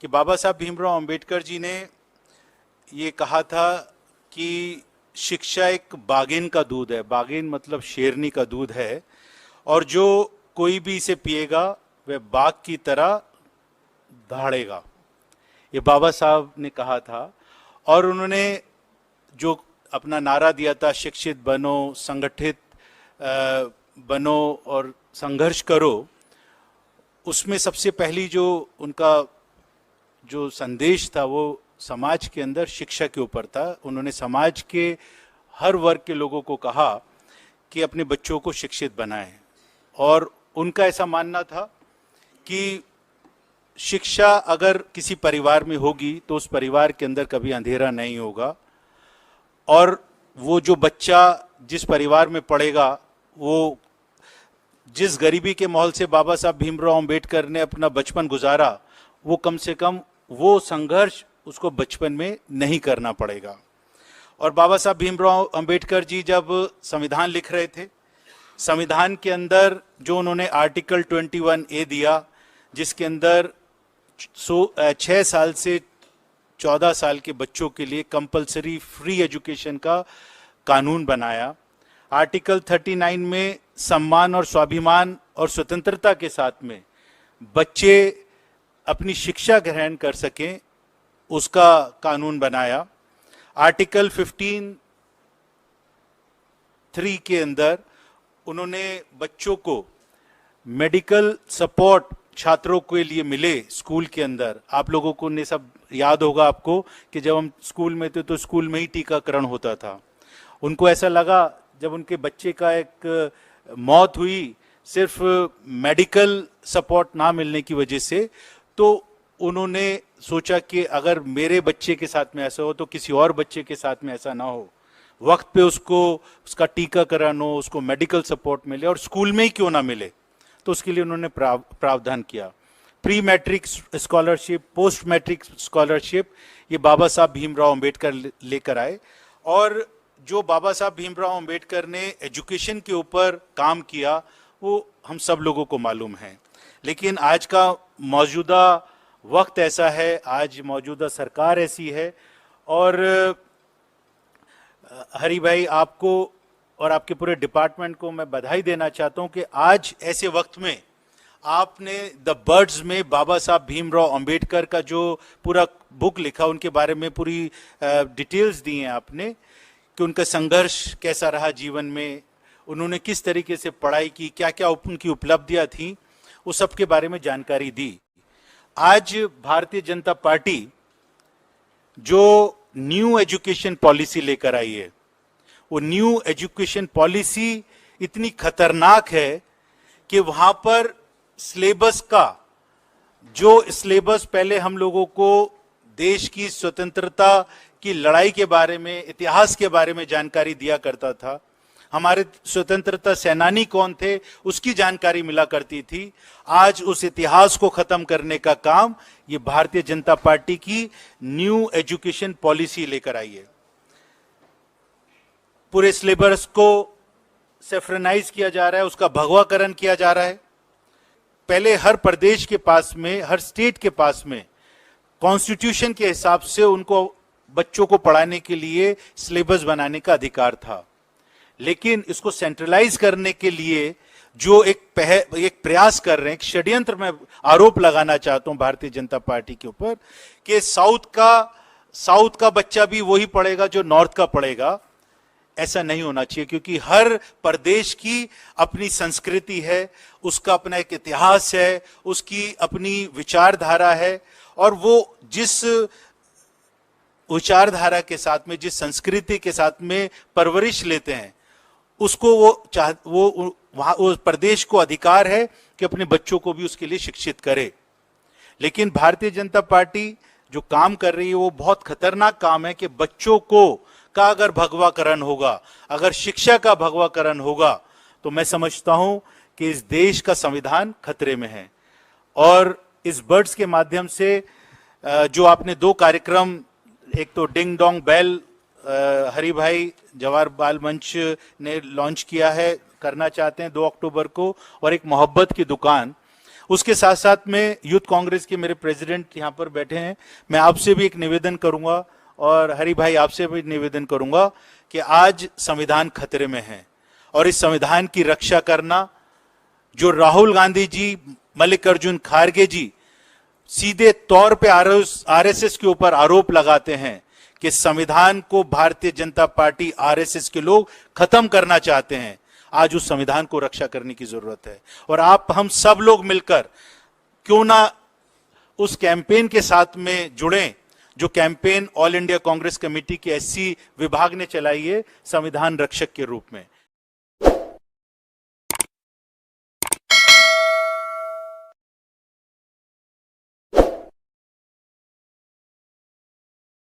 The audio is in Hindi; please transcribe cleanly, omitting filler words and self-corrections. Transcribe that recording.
कि बाबा साहब भीमराव अंबेडकर जी ने ये कहा था कि शिक्षा एक बाघिन का दूध है। बाघिन मतलब शेरनी का दूध है, और जो कोई भी इसे पिएगा वह बाघ की तरह दहाड़ेगा। ये बाबा साहब ने कहा था। और उन्होंने जो अपना नारा दिया था, शिक्षित बनो, संगठित बनो और संघर्ष करो, उसमें सबसे पहली जो उनका जो संदेश था वो समाज के अंदर शिक्षा के ऊपर था। उन्होंने समाज के हर वर्ग के लोगों को कहा कि अपने बच्चों को शिक्षित बनाएं, और उनका ऐसा मानना था कि शिक्षा अगर किसी परिवार में होगी तो उस परिवार के अंदर कभी अंधेरा नहीं होगा, और वो जो बच्चा जिस परिवार में पढ़ेगा, वो जिस गरीबी के माहौल से बाबा साहब भीमराव अंबेडकर ने अपना बचपन गुजारा, वो कम से कम वो संघर्ष उसको बचपन में नहीं करना पड़ेगा। और बाबा साहब भीमराव अंबेडकर जी जब संविधान लिख रहे थे, संविधान के अंदर जो उन्होंने आर्टिकल 21A दिया, जिसके अंदर 6 साल से 14 साल के बच्चों के लिए कंपलसरी फ्री एजुकेशन का कानून बनाया। आर्टिकल 39 में सम्मान और स्वाभिमान और स्वतंत्रता के साथ में बच्चे अपनी शिक्षा ग्रहण कर सकें, उसका कानून बनाया। आर्टिकल 15(3) के अंदर उन्होंने बच्चों को मेडिकल सपोर्ट छात्रों के लिए मिले स्कूल के अंदर। आप लोगों को ने सब याद होगा आपको कि जब हम स्कूल में थे तो स्कूल में ही टीकाकरण होता था। उनको ऐसा लगा जब उनके बच्चे का एक मौत हुई सिर्फ मेडिकल सपोर्ट ना मिलने की वजह से, तो उन्होंने सोचा कि अगर मेरे बच्चे के साथ में ऐसा हो तो किसी और बच्चे के साथ में ऐसा ना हो, वक्त पे उसको उसका टीकाकरण हो, उसको मेडिकल सपोर्ट मिले, और स्कूल में ही क्यों ना मिले। तो उसके लिए उन्होंने प्रावधान किया। Pre matric scholarship, post matric scholarship, ये बाबा साहब भीमराव अंबेडकर लेकर आए। और जो बाबा साहब भीमराव अंबेडकर ने एजुकेशन के ऊपर काम किया वो हम सब लोगों को मालूम है। लेकिन आज का मौजूदा वक्त ऐसा है, आज मौजूदा सरकार ऐसी है, और हरि भाई आपको और आपके पूरे डिपार्टमेंट को मैं बधाई देना चाहता हूं कि आज ऐसे वक्त में आपने द बर्ड्स में बाबा साहब भीमराव अंबेडकर का जो पूरा बुक लिखा, उनके बारे में पूरी डिटेल्स दी हैं आपने कि उनका संघर्ष कैसा रहा जीवन में, उन्होंने किस तरीके से पढ़ाई की, क्या क्या उनकी उपलब्धियां थी, वो सब के बारे में जानकारी दी। आज भारतीय जनता पार्टी जो न्यू एजुकेशन पॉलिसी लेकर आई है, वो न्यू एजुकेशन पॉलिसी इतनी खतरनाक है कि वहां पर सिलेबस का जो सिलेबस पहले हम लोगों को देश की स्वतंत्रता की लड़ाई के बारे में, इतिहास के बारे में जानकारी दिया करता था, हमारे स्वतंत्रता सेनानी कौन थे उसकी जानकारी मिला करती थी, आज उस इतिहास को खत्म करने का काम ये भारतीय जनता पार्टी की न्यू एजुकेशन पॉलिसी लेकर आई है। पूरे सिलेबस को सेफ्रनाइज किया जा रहा है, उसका भगवाकरण किया जा रहा है। पहले हर प्रदेश के पास में, हर स्टेट के पास में कॉन्स्टिट्यूशन के हिसाब से उनको बच्चों को पढ़ाने के लिए सिलेबस बनाने का अधिकार था, लेकिन इसको सेंट्रलाइज करने के लिए जो एक प्रयास कर रहे हैं, एक षड्यंत्र में आरोप लगाना चाहता हूं भारतीय जनता पार्टी के ऊपर कि साउथ का बच्चा भी वही पढ़ेगा जो नॉर्थ का पढ़ेगा। ऐसा नहीं होना चाहिए, क्योंकि हर प्रदेश की अपनी संस्कृति है, उसका अपना एक इतिहास है, उसकी अपनी विचारधारा है, और वो जिस विचारधारा के साथ में, जिस संस्कृति के साथ में परवरिश लेते हैं, उसको वो वहां उस प्रदेश को अधिकार है कि अपने बच्चों को भी उसके लिए शिक्षित करे। लेकिन भारतीय जनता पार्टी जो काम कर रही है वो बहुत खतरनाक काम है कि बच्चों का अगर भगवाकरण होगा, अगर शिक्षा का भगवाकरण होगा, तो मैं समझता हूं कि इस देश का संविधान खतरे में है। और इस बर्ड्स के माध्यम से जो आपने 2 कार्यक्रम, एक तो डिंग डोंग बेल हरि भाई जवाहर बाल मंच ने लॉन्च किया है, करना चाहते हैं 2 अक्टूबर को, और एक मोहब्बत की दुकान, उसके साथ साथ में यूथ कांग्रेस के मेरे प्रेसिडेंट यहाँ पर बैठे हैं, मैं आपसे भी एक निवेदन करूंगा और हरि भाई आपसे भी निवेदन करूंगा कि आज संविधान खतरे में है और इस संविधान की रक्षा करना, जो राहुल गांधी जी, मल्लिकार्जुन खड़गे जी सीधे तौर पे आरएसएस के ऊपर आरोप लगाते हैं कि संविधान को भारतीय जनता पार्टी, आरएसएस के लोग खत्म करना चाहते हैं। आज उस संविधान को रक्षा करने की जरूरत है और आप हम सब लोग मिलकर क्यों ना उस कैंपेन के साथ में जुड़ें, जो campaign all India Congress committee की एससी विभाग ने चलाई है संविधान रक्षक के रूप में।